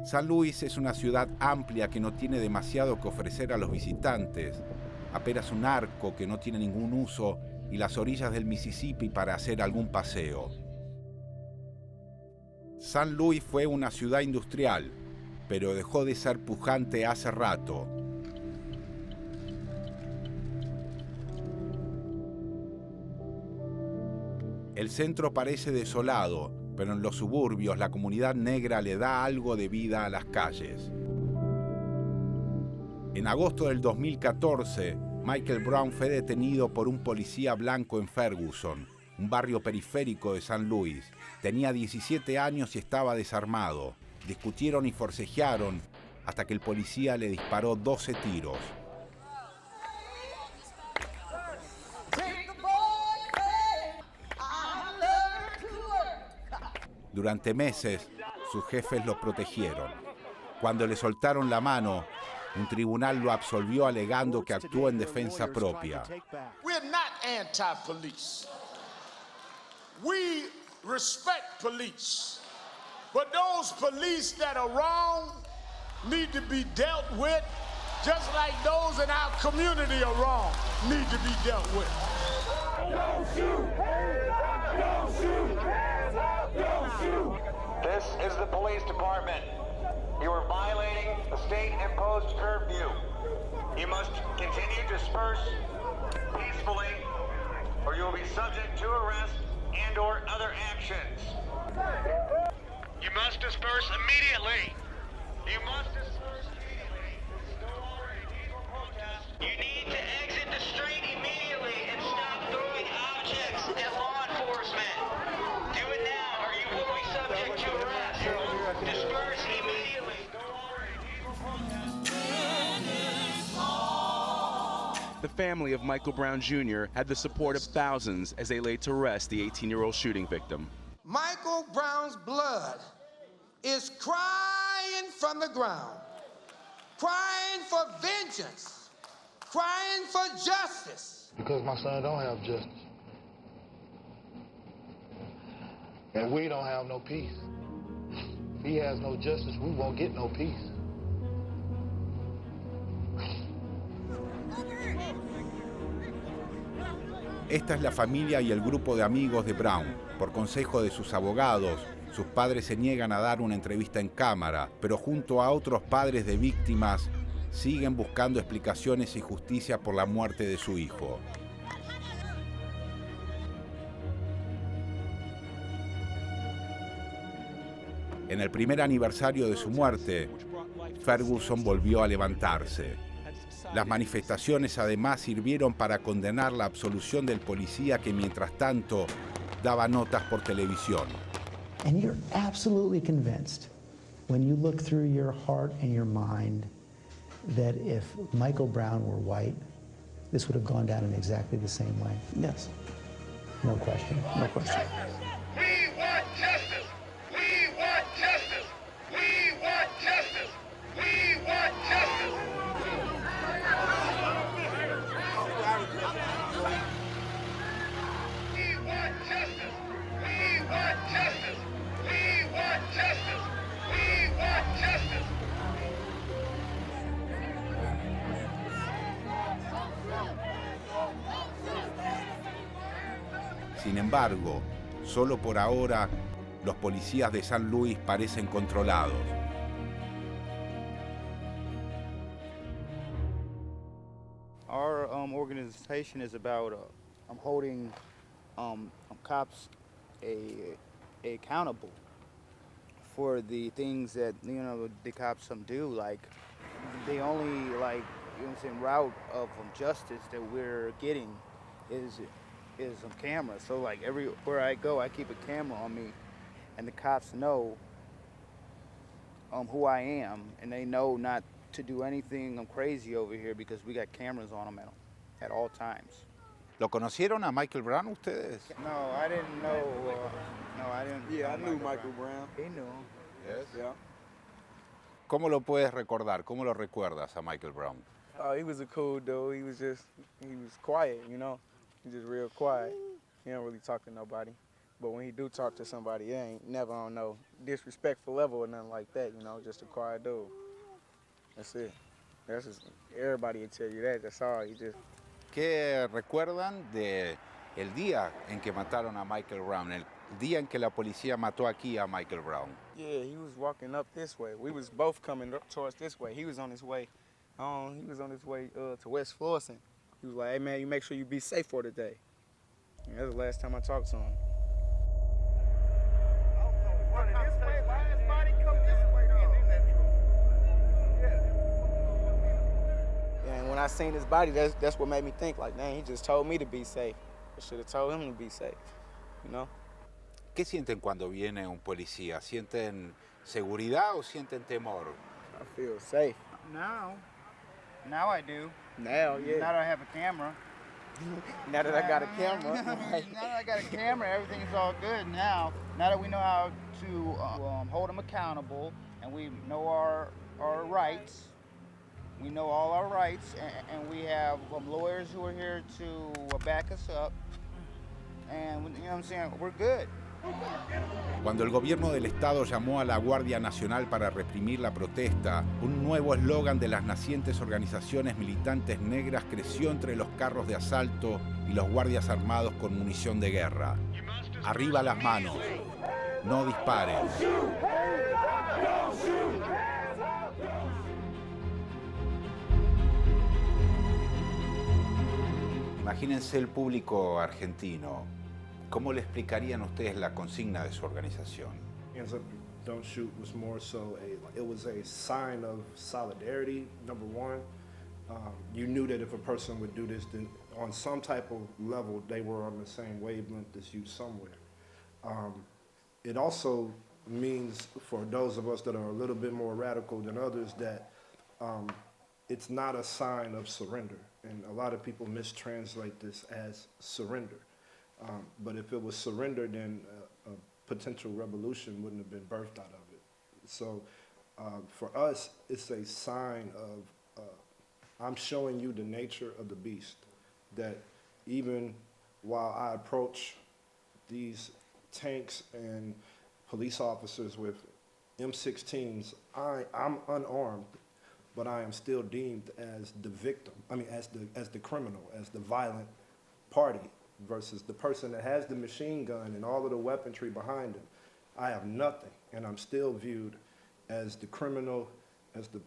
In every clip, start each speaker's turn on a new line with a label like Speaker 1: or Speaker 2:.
Speaker 1: San Luis es una ciudad amplia que no tiene demasiado que ofrecer a los visitantes, apenas un arco que no tiene ningún uso y las orillas del Mississippi para hacer algún paseo. San Luis fue una ciudad industrial, pero dejó de ser pujante hace rato. El centro parece desolado, pero en los suburbios la comunidad negra le da algo de vida a las calles. En agosto del 2014, Michael Brown fue detenido por un policía blanco en Ferguson, un barrio periférico de San Luis. Tenía 17 años y estaba desarmado. Discutieron y forcejearon hasta que el policía le disparó 12 tiros. Durante meses, sus jefes lo protegieron. Cuando le soltaron la mano, un tribunal lo absolvió alegando que actuó en defensa propia.
Speaker 2: We're not anti-police. We respect police. But those police that are wrong need to be dealt with just like those in our community are wrong need to be dealt with.
Speaker 3: Don't shoot! Hands up! Don't shoot! Hands up! Don't shoot!
Speaker 4: This is the police department. You are violating the state-imposed curfew. You must continue to disperse peacefully, or you will be subject to arrest and/or other actions. You must disperse immediately. You must disperse immediately. No longer a peaceful protest. You need to exit the street immediately and stop throwing objects at law enforcement. Do it now, or you will be subject to arrest. Disperse immediately. No longer a peaceful protest.
Speaker 5: The family of Michael Brown Jr. had the support of thousands as they laid to rest the 18-year-old shooting victim.
Speaker 2: Michael Brown's blood is crying from the ground, crying for vengeance, crying for justice.
Speaker 6: Because my son don't have justice. And we don't have no peace. If he has no justice, we won't get no peace.
Speaker 1: Esta es la familia y el grupo de amigos de Brown. Por consejo de sus abogados, sus padres se niegan a dar una entrevista en cámara, pero junto a otros padres de víctimas, siguen buscando explicaciones y justicia por la muerte de su hijo. En el primer aniversario de su muerte, Ferguson volvió a levantarse. Las manifestaciones además sirvieron para condenar la absolución del policía que mientras tanto daba notas por televisión.
Speaker 7: And you're absolutely convinced, when you look through your heart and your mind, that if Michael Brown were white, this would have gone down in exactly the same way? Yes. No question. No question.
Speaker 3: We want justice! We want justice! We want justice! We want justice! We want justice! We want justice! We want justice! We want justice!
Speaker 1: Sin embargo, solo por ahora, los policías de San Luis parecen controlados.
Speaker 8: Our organization is about holding cops accountable for the things that the cops do. Like the only route of justice that we're getting is camera. So like everywhere I go, I keep a camera on me, and the cops know who I am, and they know not to do anything crazy over here because we got cameras on them at all times.
Speaker 1: ¿Lo conocieron a Michael Brown ustedes?
Speaker 8: No, I didn't know. No, I didn't.
Speaker 9: Yeah, I knew Michael Brown.
Speaker 8: He knew him.
Speaker 1: Yes.
Speaker 9: Yeah.
Speaker 1: ¿Cómo lo puedes recordar? ¿Cómo lo recuerdas a Michael Brown?
Speaker 9: Oh, he was a cool dude. He was quiet, He just real quiet. He don't really talk to nobody.
Speaker 8: But when he do talk to somebody, it ain't never on no disrespectful level or nothing like that, you know, just a quiet dude. That's it. That's just, everybody will tell you that. That's all. He just.
Speaker 1: ¿Qué recuerdan de el día en que mataron a Michael Brown? El día en que la policía mató aquí a Michael Brown.
Speaker 8: Yeah, he was walking up this way. We was both coming up towards this way. He was on his way. To West Florissant. He was like, "Hey man, you make sure you be safe for today." And that's the last time I talked to him. And when I seen his body, that's what made me think, like, man, he just told me to be safe. I should have told him to be safe, you know?
Speaker 1: ¿Qué sienten cuando viene un policía? ¿Sienten seguridad o sienten temor?
Speaker 8: I feel safe.
Speaker 10: Now I do.
Speaker 8: Now, yeah.
Speaker 10: Now that I have a camera.
Speaker 8: Now that I got a camera.
Speaker 10: Now that I got a camera, everything's all good now. Now that we know how to hold them accountable and we know our rights, we know all our rights, and we have lawyers who are here to back us up, and you know what I'm saying, we're good.
Speaker 1: Cuando el gobierno del estado llamó a la Guardia Nacional para reprimir la protesta, un nuevo eslogan de las nacientes organizaciones militantes negras creció entre los carros de asalto y los guardias armados con munición de guerra. Arriba las manos, no disparen. Imagínense el público argentino. ¿Cómo le explicarían ustedes la consigna de su organización?
Speaker 11: Hands Up, Don't Shoot was more so it was a sign of solidarity, number one. You knew that if a person would do this, then on some type of level, they were on the same wavelength as you somewhere. It also means, for those of us that are a little bit more radical than others, that it's not a sign of surrender. And a lot of people mistranslate this as surrender. But if it was surrender, then a potential revolution wouldn't have been birthed out of it. So for us, it's a sign of, I'm showing you the nature of the beast, that even while I approach these tanks and police officers with M16s, I'm unarmed, but I am still deemed as the victim, as the criminal, as the violent party, versus the person that has the machine gun and all of the weaponry behind him. I have nothing, and I'm still viewed as the criminal, as the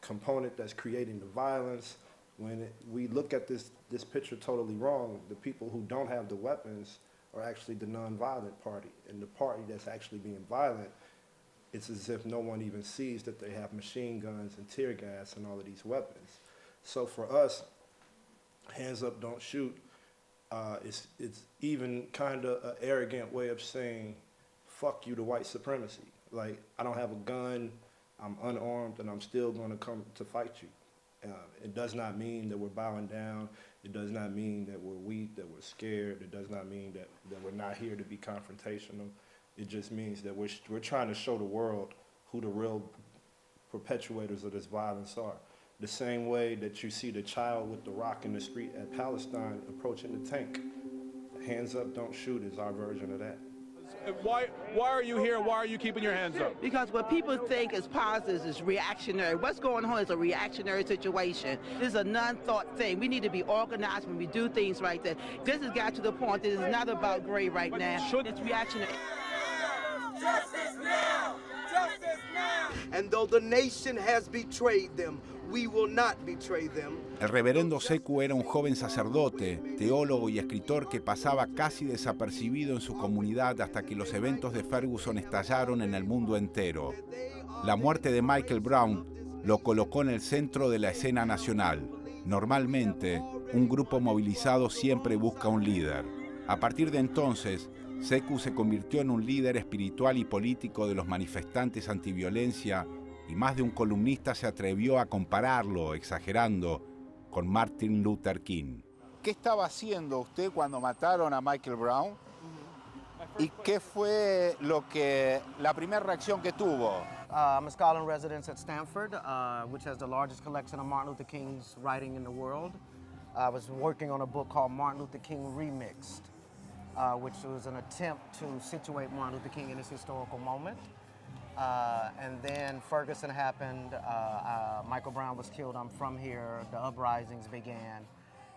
Speaker 11: component that's creating the violence. When we look at this picture totally wrong, the people who don't have the weapons are actually the nonviolent party, and the party that's actually being violent, it's as if no one even sees that they have machine guns and tear gas and all of these weapons. So for us, Hands Up, Don't Shoot, it's even kind of an arrogant way of saying, fuck you to white supremacy. Like, I don't have a gun, I'm unarmed, and I'm still going to come to fight you. It does not mean that we're bowing down. It does not mean that we're weak, that we're scared. It does not mean that we're not here to be confrontational. It just means that we're trying to show the world who the real perpetuators of this violence are. The same way that you see the child with the rock in the street at Palestine approaching the tank. Hands Up, Don't Shoot is our version of that.
Speaker 12: Why are you here? Why are you keeping your hands up?
Speaker 13: Because what people think is positive is reactionary. What's going on is a reactionary situation. This is a non-thought thing. We need to be organized when we do things like that. This has got to the point that it's not about gray right now. It's reactionary.
Speaker 14: Justice now! Justice now! And though the nation has betrayed them, we will not betray them.
Speaker 1: El reverendo Seku era un joven sacerdote, teólogo y escritor que pasaba casi desapercibido en su comunidad hasta que los eventos de Ferguson estallaron en el mundo entero. La muerte de Michael Brown lo colocó en el centro de la escena nacional. Normalmente, un grupo movilizado siempre busca un líder. A partir de entonces, Seku se convirtió en un líder espiritual y político de los manifestantes antiviolencia, y más de un columnista se atrevió a compararlo, exagerando, con Martin Luther King. ¿Qué estaba haciendo usted cuando mataron a Michael Brown? ¿Y qué fue la primera reacción que tuvo?
Speaker 15: I'm a scholar in residence at Stanford, which has the largest collection of Martin Luther King's writing in the world. I was working on a book called Martin Luther King Remixed. which was an attempt to situate Martin Luther King in this historical moment. And then Ferguson happened, Michael Brown was killed, I'm from here, the uprisings began,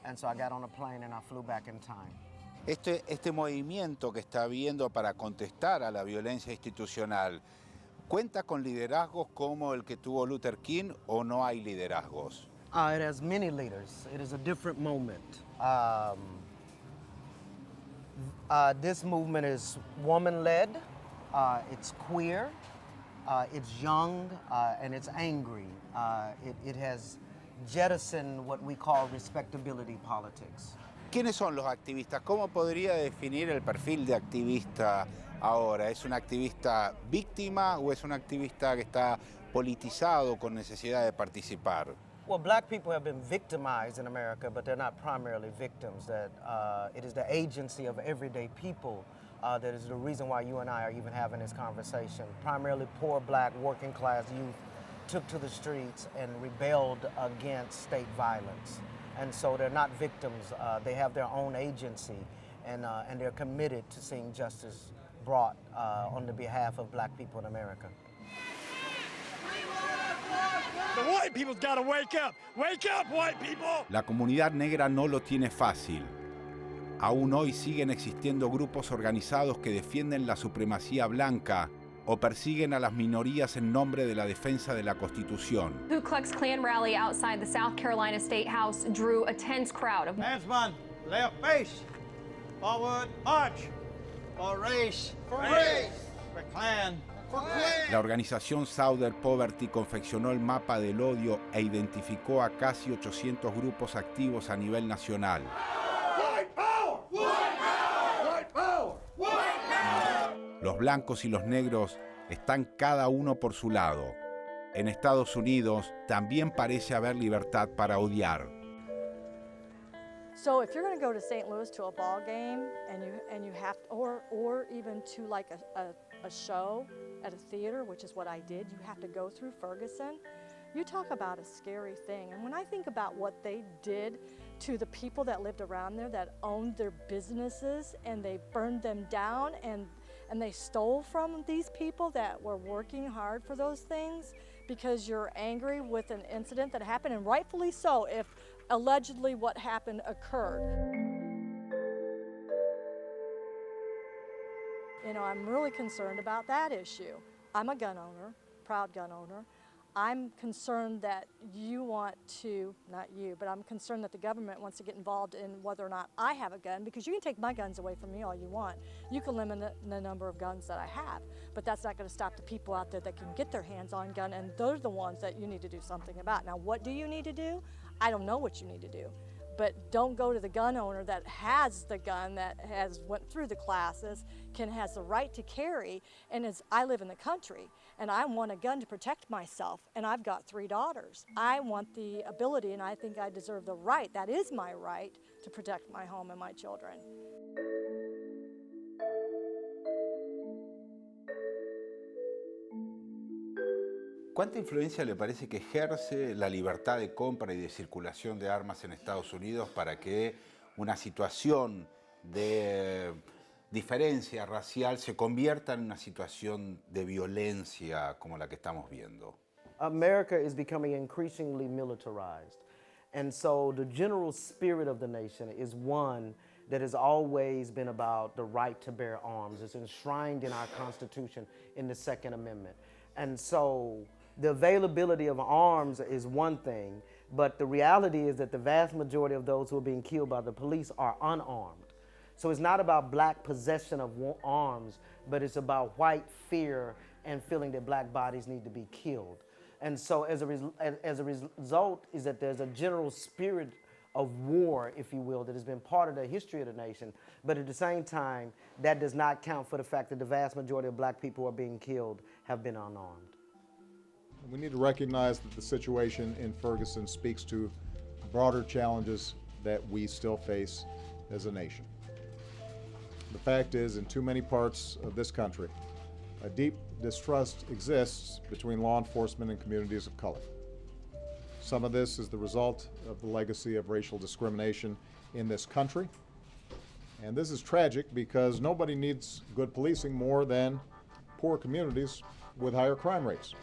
Speaker 15: and so I got on a plane and I flew back in time.
Speaker 1: Este movimiento que está habiendo para contestar a la violencia institucional, ¿cuenta con liderazgos como el que tuvo Luther King o no hay liderazgos?
Speaker 15: It has many leaders. It is a different moment. This movement is woman-led, it's queer, it's young, and it's angry. It has jettisoned what we call respectability politics.
Speaker 1: ¿Quiénes son los activistas? ¿Cómo podría definir el perfil de activista ahora? ¿Es un activista víctima o es un activista que está politizado con necesidad de participar?
Speaker 15: Well, black people have been victimized in America, but they're not primarily victims. That it is the agency of everyday people that is the reason why you and I are even having this conversation. Primarily poor black working class youth took to the streets and rebelled against state violence. And so they're not victims, they have their own agency, and they're committed to seeing justice brought on the behalf of black people in America.
Speaker 16: The white people's gotta wake up! Wake up, white people!
Speaker 1: La comunidad negra no lo tiene fácil. Aún hoy siguen existiendo grupos organizados que defienden la supremacía blanca o persiguen a las minorías en nombre de la defensa de la Constitución.
Speaker 17: Ku Klux Klan rally outside the South Carolina State House drew a tense crowd of
Speaker 16: Handsman, left face, forward march, for race, for Klan, for Klan.
Speaker 1: La organización Southern Poverty confeccionó el mapa del odio e identificó a casi 800 grupos activos a nivel nacional. Los blancos y los negros están cada uno por su lado. En Estados Unidos también parece haber libertad para odiar.
Speaker 18: So if you're going to go to St. Louis to a ball game and you have to, or even to like a show at a theater, which is what I did, you have to go through Ferguson. You talk about a scary thing. And when I think about what they did to the people that lived around there that owned their businesses and they burned them down and they stole from these people that were working hard for those things because you're angry with an incident that happened, and rightfully so if allegedly what happened occurred. You know, I'm really concerned about that issue. I'm a gun owner, proud gun owner. I'm concerned that you want to, not you, but I'm concerned that the government wants to get involved in whether or not I have a gun, because you can take my guns away from me all you want. You can limit the number of guns that I have, but that's not going to stop the people out there that can get their hands on gun, and those are the ones that you need to do something about. Now, what do you need to do? I don't know what you need to do, but don't go to the gun owner that has the gun, that has went through the classes, has the right to carry, and I live in the country, and I want a gun to protect myself, and I've got 3 daughters. I want the ability, and I think I deserve the right, that is my right, to protect my home and my children.
Speaker 1: ¿Cuánta influencia le parece que ejerce la libertad de compra y de circulación de armas en Estados Unidos para que una situación de diferencia racial se convierta en una situación de violencia como la que estamos viendo?
Speaker 15: America is becoming increasingly militarized. And so the general spirit of the nation is one that has always been about the right to bear arms. It's enshrined in our Constitution in the Second Amendment. And so the availability of arms is one thing, but the reality is that the vast majority of those who are being killed by the police are unarmed. So it's not about black possession of arms, but it's about white fear and feeling that black bodies need to be killed. And so as a result is that there's a general spirit of war, if you will, that has been part of the history of the nation, but at the same time, that does not count for the fact that the vast majority of black people who are being killed have been unarmed.
Speaker 19: We need to recognize that the situation in Ferguson speaks to broader challenges that we still face as a nation. The fact is, in too many parts of this country, a deep distrust exists between law enforcement and communities of color. Some of this is the result of the legacy of racial discrimination in this country, And this is tragic because nobody needs good policing more than poor communities with higher crime rates.